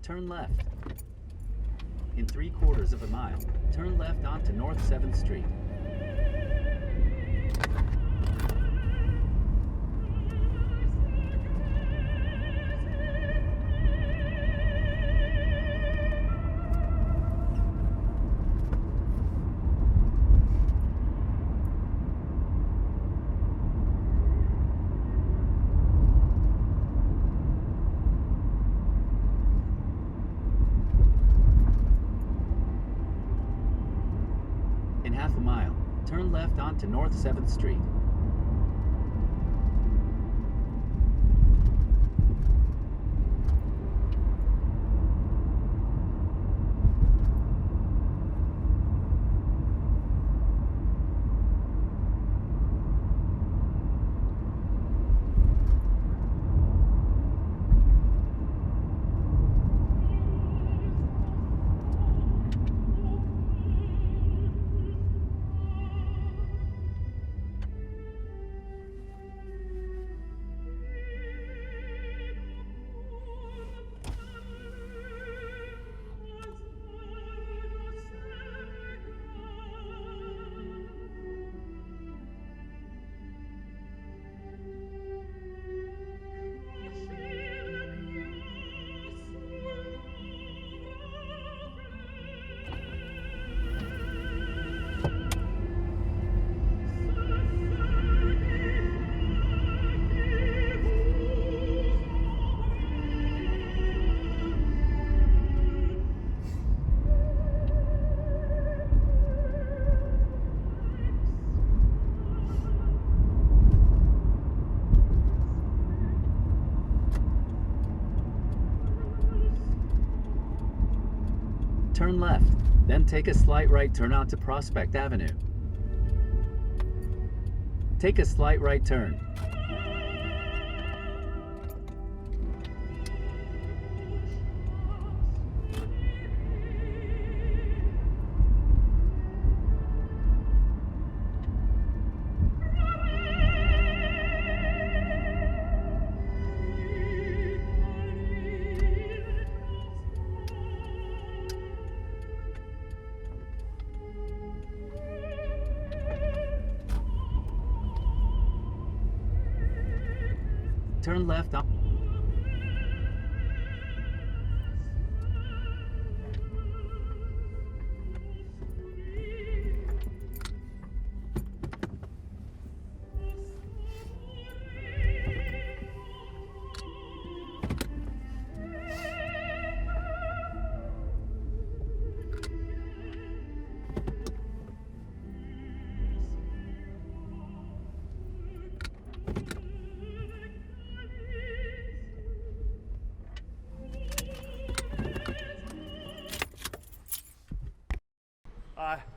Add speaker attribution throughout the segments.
Speaker 1: turn left. In 3/4 of a mile, turn left onto North 7th Street. In half a mile, turn left onto North 7th Street. Turn left, then take a slight right turn onto Prospect Avenue. Take a slight right turn. Turn left on.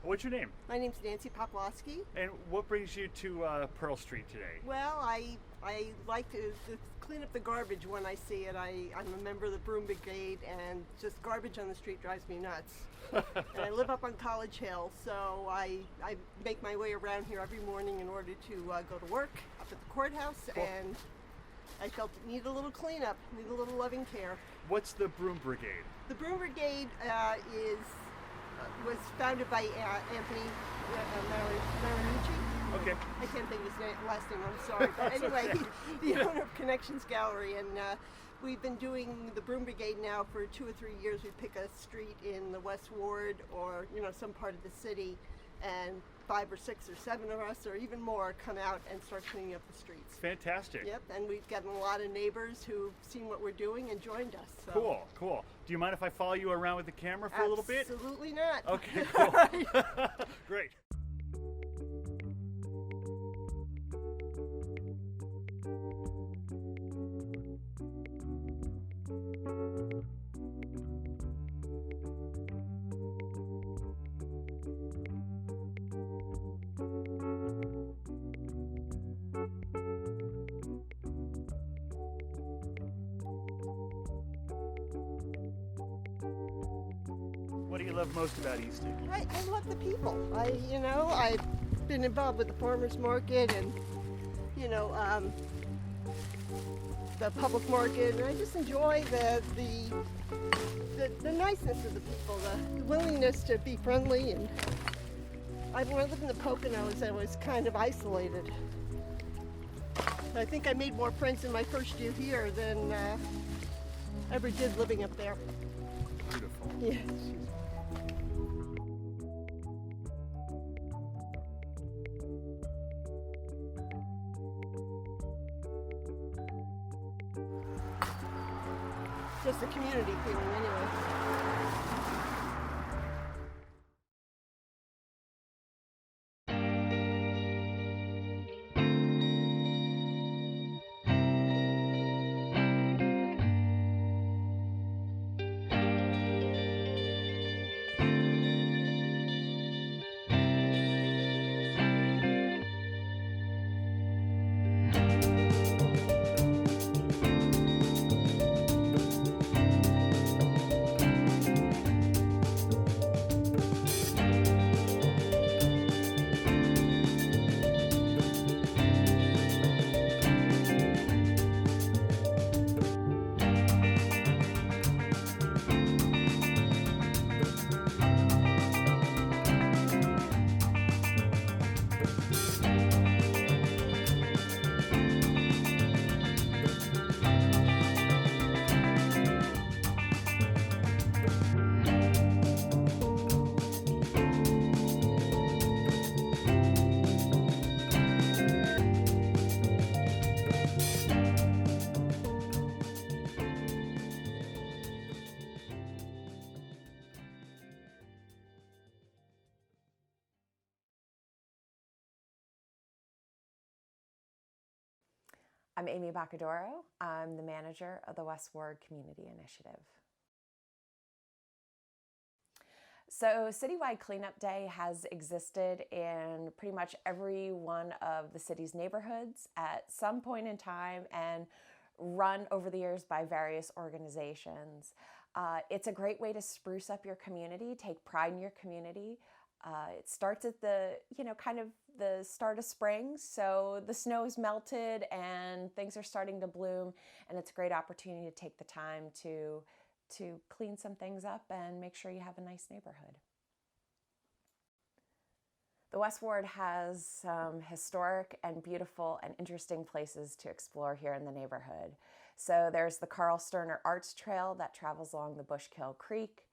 Speaker 2: What's your name?
Speaker 3: My name's Nancy Poplowski.
Speaker 2: And what brings you to Pearl Street today?
Speaker 3: Well, I like to clean up the garbage when I see it. I'm a member of the broom brigade, and just garbage on the street drives me nuts. And I live up on College Hill, so I make my way around here every morning in order to go to work up at the courthouse. Cool. And I felt it needed a little cleanup, needed a little loving care.
Speaker 2: What's the broom brigade?
Speaker 3: The broom brigade was founded by Anthony Marinucci.
Speaker 2: Okay.
Speaker 3: I can't think of his last name, I'm sorry. But anyway, the owner of Connections Gallery, and we've been doing the broom brigade now for 2 or 3 years. We pick a street in the West Ward or some part of the city, and 5 or 6 or 7 of us or even more come out and start cleaning up the streets.
Speaker 2: Fantastic.
Speaker 3: Yep, and we've gotten a lot of neighbors who've seen what we're doing and joined us. So.
Speaker 2: Cool, cool. Do you mind if I follow you around with the camera for a little bit?
Speaker 3: Absolutely not.
Speaker 2: Okay, cool. Great. What do you love most about Easton?
Speaker 3: I love the people. I've been involved with the farmers market, and the public market, and I just enjoy the niceness of the people, the willingness to be friendly. And when I lived in the Poconos, I was kind of isolated. I think I made more friends in my first year here than ever did living up there.
Speaker 2: Beautiful.
Speaker 3: Yeah. Just a community feeling anyway.
Speaker 4: I'm Amy Bacadoro. I'm the manager of the West Ward Community Initiative. So Citywide Cleanup Day has existed in pretty much every one of the city's neighborhoods at some point in time and run over the years by various organizations. It's a great way to spruce up your community, take pride in your community. It starts at the, kind of the start of spring, so the snow is melted and things are starting to bloom, and it's a great opportunity to take the time to clean some things up and make sure you have a nice neighborhood. The West Ward has some historic and beautiful and interesting places to explore here in the neighborhood. So there's the Carl Sterner Arts Trail that travels along the Bushkill Creek.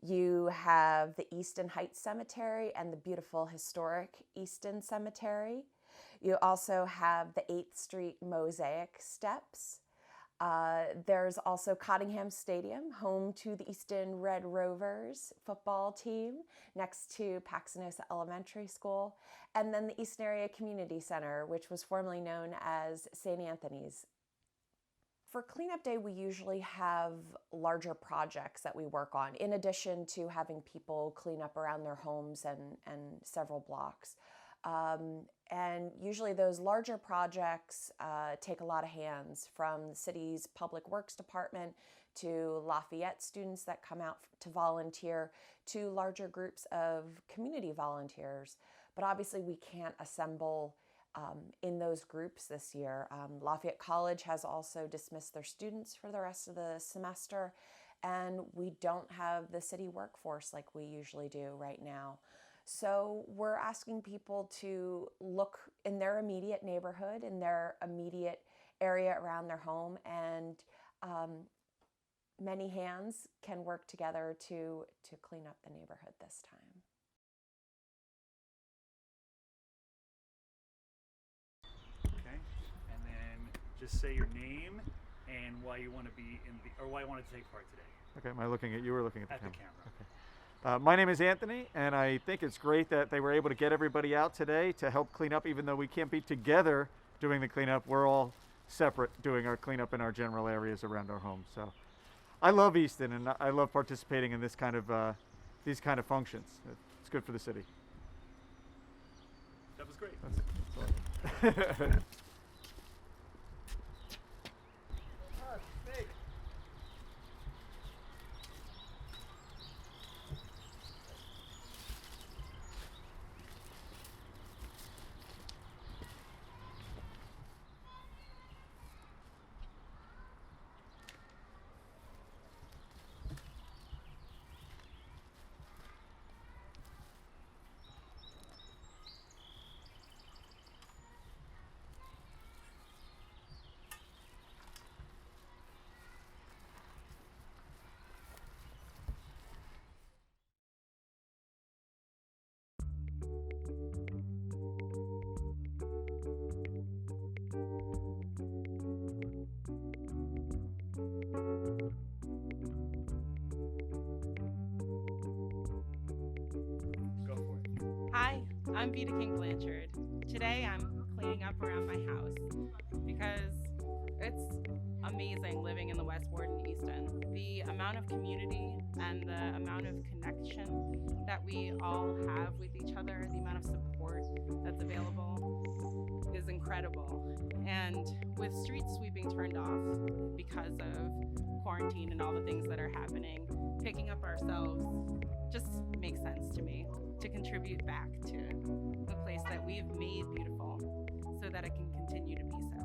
Speaker 4: You have the Easton Heights Cemetery and the beautiful historic Easton Cemetery. You also have the 8th Street Mosaic Steps. There's also Cottingham Stadium, home to the Easton Red Rovers football team, next to Paxenosa Elementary School, and then the Easton Area Community Center, which was formerly known as St. Anthony's. For Cleanup Day, we usually have larger projects that we work on, in addition to having people clean up around their homes and several blocks. And usually those larger projects take a lot of hands, from the city's Public Works Department to Lafayette students that come out to volunteer, to larger groups of community volunteers. But obviously we can't assemble in those groups this year. Lafayette College has also dismissed their students for the rest of the semester, and we don't have the city workforce like we usually do right now. So we're asking people to look in their immediate neighborhood, in their immediate area around their home, and many hands can work together to clean up the neighborhood this time.
Speaker 2: Just say your name and why you want to be why you want to take part today.
Speaker 5: Okay, am I looking at you or looking at the
Speaker 2: At
Speaker 5: camera?
Speaker 2: the camera.
Speaker 5: Okay. My name is Anthony, and I think it's great that they were able to get everybody out today to help clean up. Even though we can't be together doing the cleanup, we're all separate doing our cleanup in our general areas around our homes. So I love Easton, and I love participating in this kind of these kind of functions. It's good for the city.
Speaker 2: That was great.
Speaker 5: That's all.
Speaker 6: I'm Vita King Blanchard. Today I'm cleaning up around my house because it's amazing living in the West Ward in Easton. The amount of community and the amount of connection that we all have with each other, the amount of support that's available is incredible. And with street sweeping turned off because of quarantine and all the things that are happening, picking up ourselves just makes sense to me, to contribute back to the place that we've made beautiful so that it can continue to be so.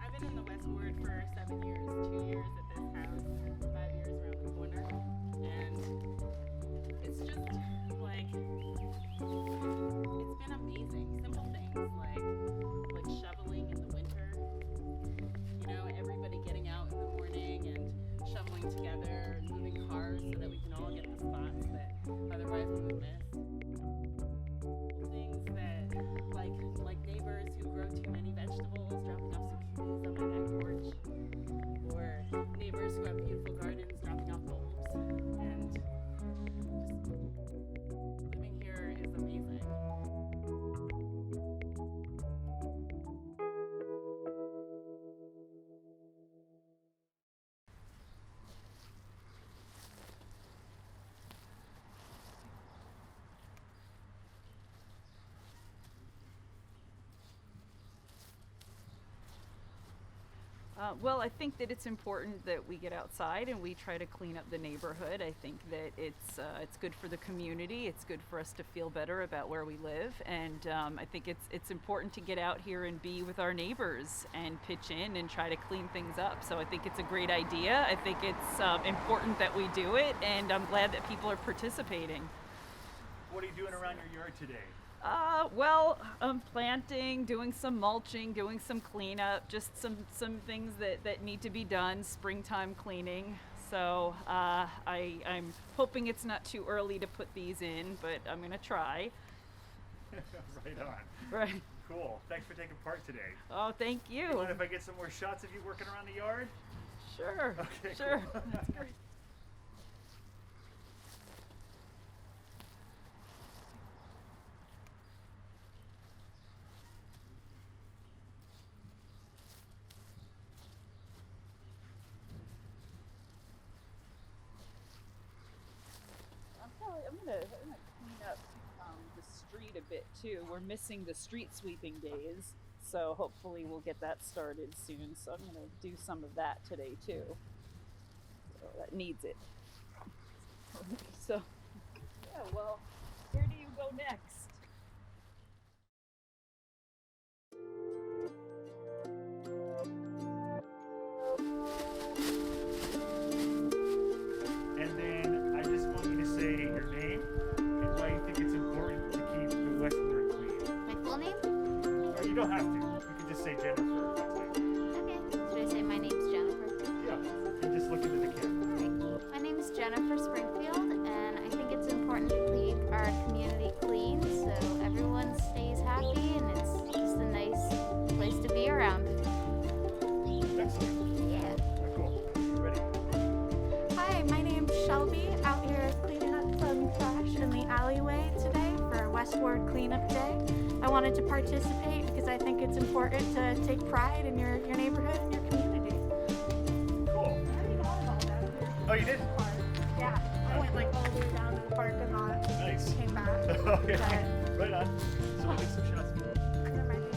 Speaker 6: I've been in the West Ward for 7 years, 2 years at this house, 5 years around the corner, and it's just like, it's been amazing. Simple things like shoveling in the winter, you know, everybody getting out in the morning and shoveling together and moving cars so that we can all get the spots that otherwise we would miss. Things that, like neighbors who grow too many vegetables, dropping off zucchinis on my back porch, or neighbors who have beautiful gardens, dropping off bulbs, and just living here is amazing.
Speaker 7: Well, I think that it's important that we get outside and we try to clean up the neighborhood. I think that it's good for the community. It's good for us to feel better about where we live, and I think it's important to get out here and be with our neighbors and pitch in and try to clean things up. So I think it's a great idea. I think it's important that we do it, and I'm glad that people are participating.
Speaker 2: What are you doing around your yard today?
Speaker 7: Well, I'm planting, doing some mulching, doing some cleanup, just some things that need to be done, springtime cleaning. So I'm hoping it's not too early to put these in, but I'm gonna try.
Speaker 2: Right on.
Speaker 7: Right.
Speaker 2: Cool. Thanks for taking part today.
Speaker 7: Oh, thank you.
Speaker 2: You mind if I get some more shots of you working around the yard?
Speaker 7: Sure.
Speaker 2: Okay,
Speaker 7: Sure.
Speaker 2: cool.
Speaker 7: That's great. I'm gonna clean up the street a bit too. We're missing the street sweeping days, so hopefully we'll get that started soon. So I'm gonna do some of that today too. So that needs it. So, yeah, well, where do you go next?
Speaker 2: And then I just want you to say your name and why you think it's important to keep the West Ward clean.
Speaker 8: My full name?
Speaker 2: Or you don't have to. You can just say Jennifer. If that's it.
Speaker 8: Okay. Should I say my name's Jennifer?
Speaker 2: Yeah. And just look into the camera.
Speaker 8: Right. My name is Jennifer Springfield, and I think it's important to keep our community clean so everyone stays happy and it's just a nice place to be around.
Speaker 2: Excellent.
Speaker 8: Yeah.
Speaker 2: Cool. Ready?
Speaker 9: Hi, my name's Shelby, out here cleaning up some trash in the alleyway today for West Ward Cleanup Day. I wanted to participate because I think it's important to take pride in your neighborhood and your community.
Speaker 2: Cool. Oh, you did?
Speaker 9: Yeah, I went like all the way down to the parking lot.
Speaker 2: Nice.
Speaker 9: Came back.
Speaker 2: Okay.
Speaker 9: But
Speaker 2: Right on. So we'll get some shots.
Speaker 9: there might be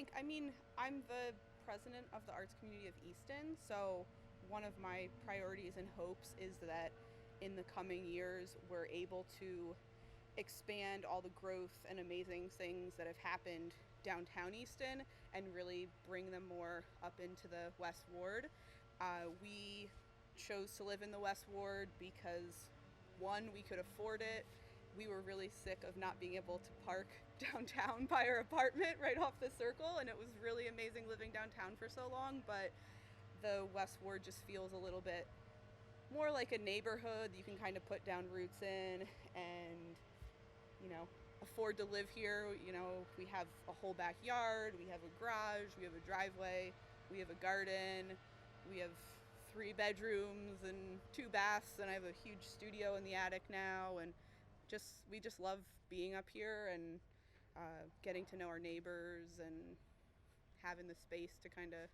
Speaker 10: think? I mean, I'm the president of the arts community of Easton, so one of my priorities and hopes is that in the coming years we're able to expand all the growth and amazing things that have happened downtown Easton and really bring them more up into the West Ward. We chose to live in the West Ward because, one, we could afford it. We were really sick of not being able to park downtown by our apartment right off the circle, and it was really amazing living downtown for so long, but the West Ward just feels a little bit more like a neighborhood you can kind of put down roots in and, you know, afford to live here. You know, we have a whole backyard, we have a garage, we have a driveway, we have a garden, we have 3 bedrooms and 2 baths, and I have a huge studio in the attic now, and we just love being up here and getting to know our neighbors and having the space to kind of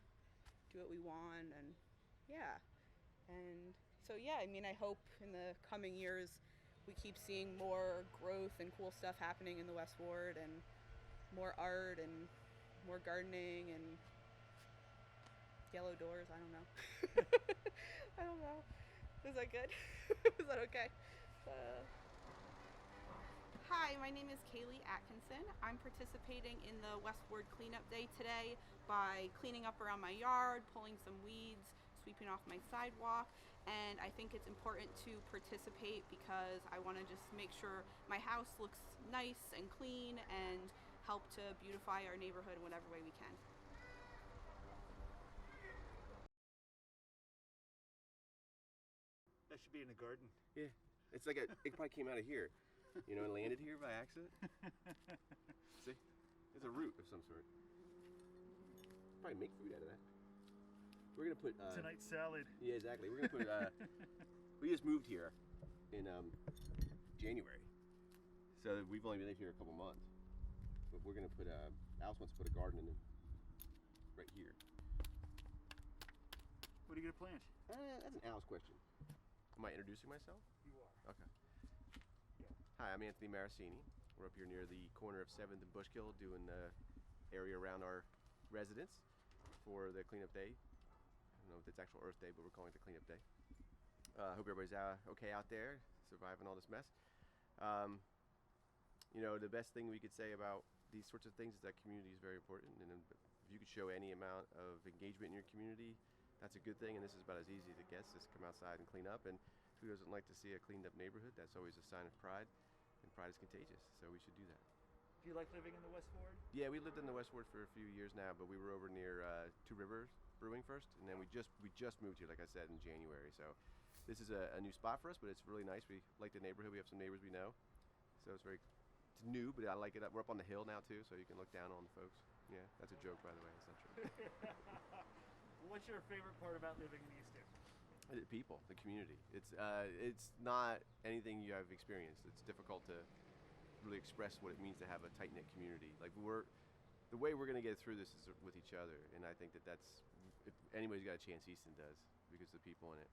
Speaker 10: do what we want, and yeah. And so yeah, I mean, I hope in the coming years we keep seeing more growth and cool stuff happening in the West Ward, and more art and more gardening and yellow doors. I don't know. I don't know. Is that good? Is that okay? Hi, my name is Kaylee Atkinson. I'm participating in the West Ward Cleanup Day today by cleaning up around my yard, pulling some weeds, sweeping off my sidewalk, and I think it's important to participate because I want to just make sure my house looks nice and clean and help to beautify our neighborhood in whatever way we can.
Speaker 11: That should be in the garden.
Speaker 12: Yeah, it's like it probably came out of here, you know, and landed here by accident. See, it's a root of some sort. Probably make food out of that. We're gonna put
Speaker 11: Tonight's salad.
Speaker 12: Yeah, exactly. We're gonna put. We just moved here in January, so we've only been here a couple months. But we're gonna put. Alice wants to put a garden in right here.
Speaker 11: What are you gonna plant?
Speaker 12: That's an Alice question. Am I introducing myself?
Speaker 11: You are.
Speaker 12: Okay. Hi, I'm Anthony Marasini. We're up here near the corner of 7th and Bushkill doing the area around our residence for the cleanup day. I don't know if it's actual Earth Day, but we're calling it the cleanup day. I hope everybody's okay out there, surviving all this mess. You know, the best thing we could say about these sorts of things is that community is very important, and if you could show any amount of engagement in your community, that's a good thing, and this is about as easy as it gets. Just come outside and clean up, and who doesn't like to see a cleaned up neighborhood? That's always a sign of pride, and pride is contagious, so we should do that.
Speaker 11: Do you like living in the West Ward?
Speaker 12: Yeah, we lived in the West Ward for a few years now, but we were over near Two Rivers Brewing first, and then we just moved here, like I said, in January. So this is a new spot for us, but it's really nice. We like the neighborhood. We have some neighbors we know, so it's new, but I like it. We're up on the hill now too, so you can look down on the folks. Yeah, that's a joke, by the way. It's not true.
Speaker 11: What's your favorite part about living in Easton?
Speaker 12: The people, the community. It's not anything you have experienced. It's difficult to really express what it means to have a tight-knit community. Like the way we're going to get through this is with each other, and I think that's if anybody's got a chance, Easton does, because of the people in it.